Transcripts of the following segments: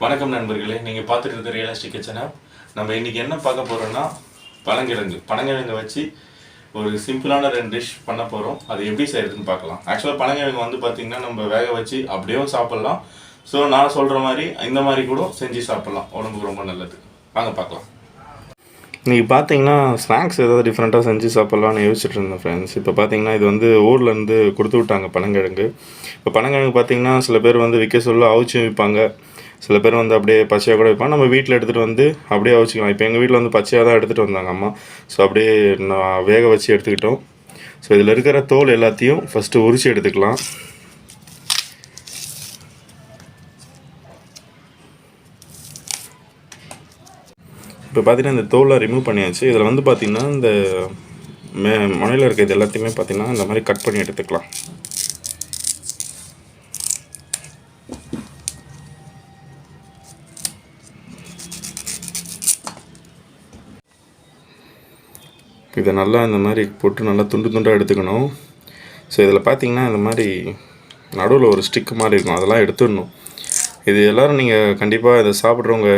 வணக்கம் நண்பர்களே, நீங்கள் பார்த்துட்டு இருக்க ரியலிஸ்டிக் கிச்சனை. நம்ம இன்றைக்கி என்ன பார்க்க போகிறோன்னா பனங்கிழங்கு வச்சு ஒரு சிம்பிளான 2 டிஷ் பண்ண போகிறோம். அது எப்படி செய்கிறதுன்னு பார்க்கலாம். ஆக்சுவலாக பனங்கிழங்கு வந்து பார்த்திங்கன்னா நம்ம வேக வச்சு அப்படியே சாப்பிட்லாம். ஸோ நான் சொல்கிற மாதிரி இந்த மாதிரி கூட செஞ்சு சாப்பிட்லாம். உடம்புக்கு ரொம்ப நல்லது. வாங்க பார்க்கலாம். இன்றைக்கி பார்த்தீங்கன்னா ஸ்நாக்ஸ் ஏதாவது டிஃப்ரெண்ட்டாக செஞ்சு சாப்பிட்லான்னு யோசிச்சுட்டு இருந்தேன் ஃப்ரெண்ட்ஸ். இப்போ பார்த்தீங்கன்னா இது வந்து ஊர்லேருந்து கொடுத்து விட்டாங்க பனங்கிழங்கு. இப்போ பனங்கிழங்கு பார்த்தீங்கன்னா சில பேர் வந்து விற்க சொல்ல அவிச்சும் விற்பாங்க, சில பேர் வந்து அப்படியே பச்சையாக கூட வைப்பாங்க. நம்ம வீட்டில் எடுத்துகிட்டு வந்து அப்படியே அவிச்சிக்கலாம். இப்போ எங்கள் வீட்டில் வந்து பச்சையாக தான் எடுத்துகிட்டு வந்தாங்க அம்மா. ஸோ அப்படியே நான் வேக வச்சு எடுத்துக்கிட்டோம். ஸோ இதில் இருக்கிற தோல் எல்லாத்தையும் ஃபஸ்ட்டு உரித்து எடுத்துக்கலாம். இப்போ பார்த்தீங்கன்னா இந்த தோலை ரிமூவ் பண்ணியாச்சு. இதில் வந்து பார்த்திங்கன்னா இந்த முனையில் இருக்கிறது எல்லாத்தையுமே பார்த்திங்கன்னா இந்த மாதிரி கட் பண்ணி எடுத்துக்கலாம். இதை நல்லா இந்த மாதிரி போட்டு நல்லா துண்டாக எடுத்துக்கணும். ஸோ இதில் பார்த்திங்கன்னா இந்த மாதிரி நடுவில் ஒரு ஸ்டிக் மாதிரி இருக்கும், அதெல்லாம் எடுத்துடணும். இது எல்லோரும் நீங்கள் கண்டிப்பாக இதை சாப்பிட்றவங்க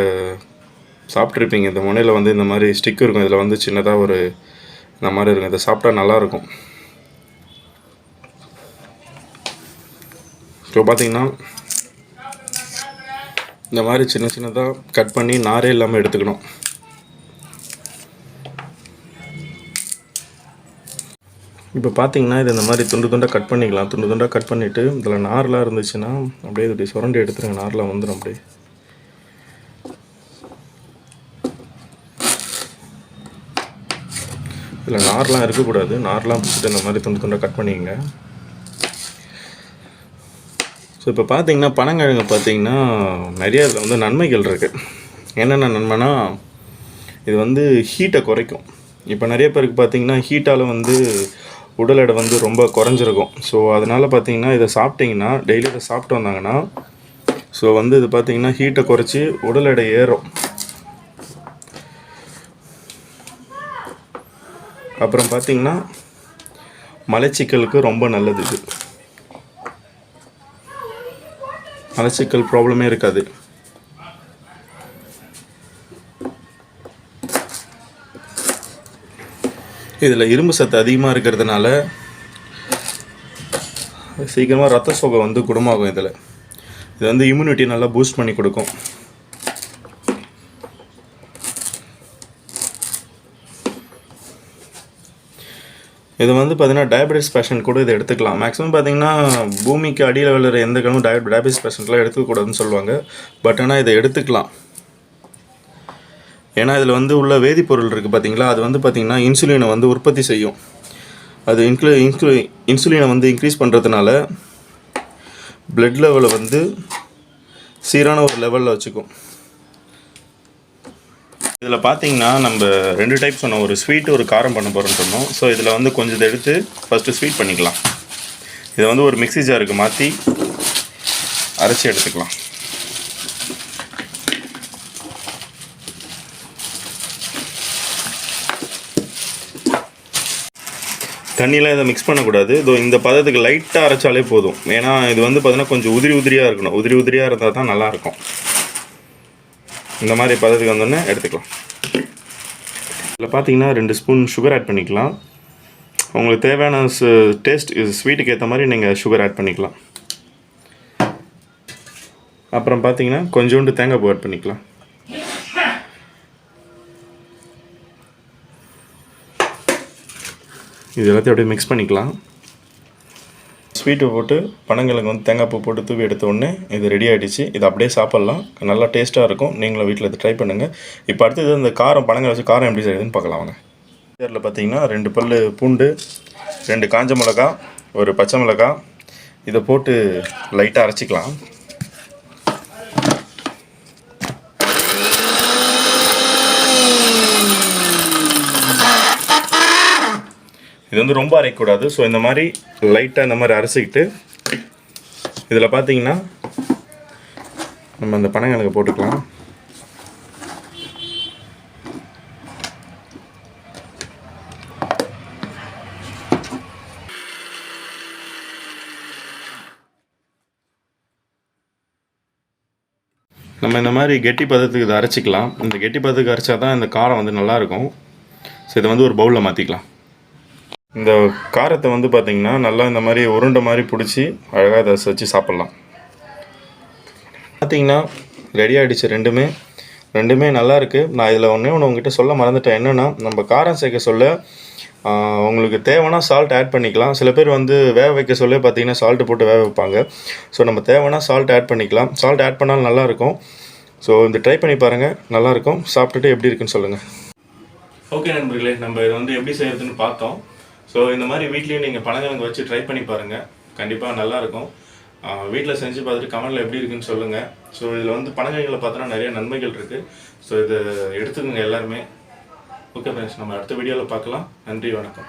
சாப்பிட்ருப்பீங்க. இந்த முனையில் வந்து இந்த மாதிரி ஸ்டிக் இருக்கும், இதில் வந்து சின்னதாக ஒரு இந்த மாதிரி இருக்கும். இதை சாப்பிட்டா நல்லாயிருக்கும். இப்போ பார்த்திங்கன்னா இந்த மாதிரி சின்னதாக கட் பண்ணி நாரே இல்லாமல் எடுத்துக்கணும். இப்போ பார்த்தீங்கன்னா இது இந்த மாதிரி துண்டாக கட் பண்ணிக்கலாம். துண்டாக கட் பண்ணிவிட்டு இதில் நார்லாம் இருந்துச்சுன்னா அப்படியே இப்படி சுரண்டி எடுத்துருங்க. நார்லாம் வந்துடும். அப்படியே இதில் நார்லாம் இருக்கக்கூடாது. நார்லாம் பிடிச்சிட்டு இந்த மாதிரி துண்டாக கட் பண்ணிக்கங்க. ஸோ இப்போ பார்த்தீங்கன்னா பனங்கிழங்கு பார்த்தீங்கன்னா நிறைய இதில் வந்து நன்மைகள் இருக்குது. என்னென்ன நன்மைனா இது வந்து ஹீட்டை குறைக்கும். இப்போ நிறைய பேருக்கு பார்த்திங்கன்னா ஹீட்டால் வந்து உடல் எடை வந்து ரொம்ப குறைஞ்சிருக்கும். ஸோ அதனால் பார்த்திங்கன்னா இதை சாப்பிட்டிங்கன்னா டெய்லி இதை சாப்பிட்டு வந்தாங்கன்னா ஸோ வந்து இது பார்த்திங்கன்னா ஹீட்டை குறைச்சி உடல் எடை ஏறும். அப்புறம் பார்த்திங்கன்னா மலச்சிக்கலுக்கு ரொம்ப நல்லது. இது மலச்சிக்கல் ப்ராப்ளமே இருக்காது. இதில் இரும்பு சத்து அதிகமாக இருக்கிறதுனால சீக்கிரமாக ரத்த சோகை வந்து குணமாகும். இது வந்து இம்யூனிட்டி நல்லா பூஸ்ட் பண்ணி கொடுக்கும். இது வந்து பார்த்திங்கன்னா டயபெட்டிஸ் பேஷண்ட் கூட இதை எடுத்துக்கலாம். மேக்ஸிமம் பார்த்திங்கன்னா பூமிக்கு அடியில் விழுற எந்த கிழமும் டயபெட்டிஸ் பேஷண்ட்லாம் எடுத்துக்கூடாதுன்னு சொல்லுவாங்க. பட் ஆனால் இதை எடுத்துக்கலாம். ஏன்னா இதில் வந்து உள்ள வேதிப்பொருள் இருக்குது பார்த்திங்களா, அது வந்து பார்த்திங்கன்னா இன்சுலினை வந்து உற்பத்தி செய்யும். அது இன்சுலினை வந்து இன்க்ரீஸ் பண்ணுறதுனால பிளட் லெவலை வந்து சீரான ஒரு லெவலில் வச்சுக்கும். இதில் பார்த்திங்கன்னா நம்ம 2 டைப் சொன்னோம், ஒரு ஸ்வீட் ஒரு காரம் பண்ண போகிறோன்னு சொன்னோம். ஸோ இதில் வந்து கொஞ்சம் இதை எடுத்து ஃபஸ்ட்டு ஸ்வீட் பண்ணிக்கலாம். இதை வந்து ஒரு மிக்ஸி ஜாருக்கு மாற்றி அரைச்சி எடுத்துக்கலாம். தண்ணியில் இதை மிக்ஸ் பண்ணக்கூடாது. இதோ இந்த பதத்துக்கு லைட்டாக அரைச்சாலே போதும். ஏன்னா இது வந்து பார்த்திங்கன்னா கொஞ்சம் உதிரியாக இருக்கணும். உதிரியாக இருந்தால் தான் நல்லாயிருக்கும். இந்த மாதிரி பதத்துக்கு வந்தோடனே எடுத்துக்கலாம். இதில் பார்த்திங்கன்னா 2 ஸ்பூன் சுகர் ஆட் பண்ணிக்கலாம். உங்களுக்கு தேவையான டேஸ்ட் ஸ்வீட்டுக்கு ஏற்ற மாதிரி நீங்கள் சுகர் ஆட் பண்ணிக்கலாம். அப்புறம் பார்த்திங்கன்னா கொஞ்சோண்டு தேங்காய் பூ ஆட் பண்ணிக்கலாம். இது எல்லாத்தையும் அப்படியே மிக்ஸ் பண்ணிக்கலாம். ஸ்வீட்டு போட்டு பனங்கிழங்கு வந்து தேங்காய் பூ போட்டு தூவி எடுத்த உடனே இது ரெடி ஆகிடுச்சு. இது அப்படியே சாப்பிட்லாம். நல்லா டேஸ்ட்டாக இருக்கும். நீங்களும் வீட்டில் இதை ட்ரை பண்ணுங்கள். இப்போ அடுத்தது இந்த காரம், பனங்கிழங்கு வச்சு காரம் எப்படி செய்யுதுன்னு பார்க்கலாம் வாங்க. இதில் பார்த்திங்கன்னா 2 பல் பூண்டு, 2 காஞ்ச மிளகா, ஒரு பச்சை மிளகா, இதை போட்டு லைட்டாக அரைச்சிக்கலாம். இது வந்து ரொம்ப அரைக்கக்கூடாது. ஸோ இந்த மாதிரி லைட்டாக இந்த மாதிரி அரைச்சிக்கிட்டு இதில் பார்த்திங்கன்னா நம்ம அந்த பனங்கிழங்கு போட்டுக்கலாம். நம்ம இந்த மாதிரி கெட்டி பதத்துக்கு இதை அரைச்சிக்கலாம். இந்த கெட்டி பதத்துக்கு அரைச்சா தான் இந்த காரம் வந்து நல்லாயிருக்கும். ஸோ இதை வந்து ஒரு பவுலில் மாற்றிக்கலாம். இந்த காரத்தை வந்து பார்த்திங்கன்னா நல்லா இந்த மாதிரி உருண்டை மாதிரி பிடிச்சி அழகாக அதை வச்சு சாப்பிட்லாம். பார்த்திங்கன்னா ரெடி ஆகிடுச்சு. ரெண்டுமே நல்லாயிருக்கு. நான் இதில் ஒன்று உங்ககிட்ட சொல்ல மறந்துட்டேன். என்னென்னா, நம்ம காரம் சேர்க்க சொல்ல உங்களுக்கு தேவைன்னா சால்ட் ஆட் பண்ணிக்கலாம். சில பேர் வந்து வேக வைக்க சொல்ல பார்த்திங்கன்னா சால்ட்டு போட்டு வேக வைப்பாங்க. ஸோ நம்ம தேவைன்னா சால்ட் ஆட் பண்ணிக்கலாம். சால்ட் ஆட் பண்ணாலும் நல்லாயிருக்கும். ஸோ இந்த ட்ரை பண்ணி பாருங்கள், நல்லாயிருக்கும். சாப்பிட்டுட்டு எப்படி இருக்குன்னு சொல்லுங்கள். ஓகே நண்பர்களே, நம்ம இதை வந்து எப்படி செய்கிறதுன்னு பார்த்தோம். ஸோ இந்த மாதிரி வீட்லேயும் நீங்கள் பனங்கிழங்கு வச்சு ட்ரை பண்ணி பாருங்கள், கண்டிப்பாக நல்லாயிருக்கும். வீட்டில் செஞ்சு பார்த்துட்டு கமெண்டில் எப்படி இருக்குன்னு சொல்லுங்கள். ஸோ இதில் வந்து பனங்கிழங்குல பார்த்தோன்னா நிறைய நன்மைகள் இருக்குது. ஸோ இதை எடுத்துக்கோங்க எல்லாருமே. ஓகே ஃப்ரெண்ட்ஸ், நம்ம அடுத்த வீடியோவில் பார்க்கலாம். நன்றி, வணக்கம்.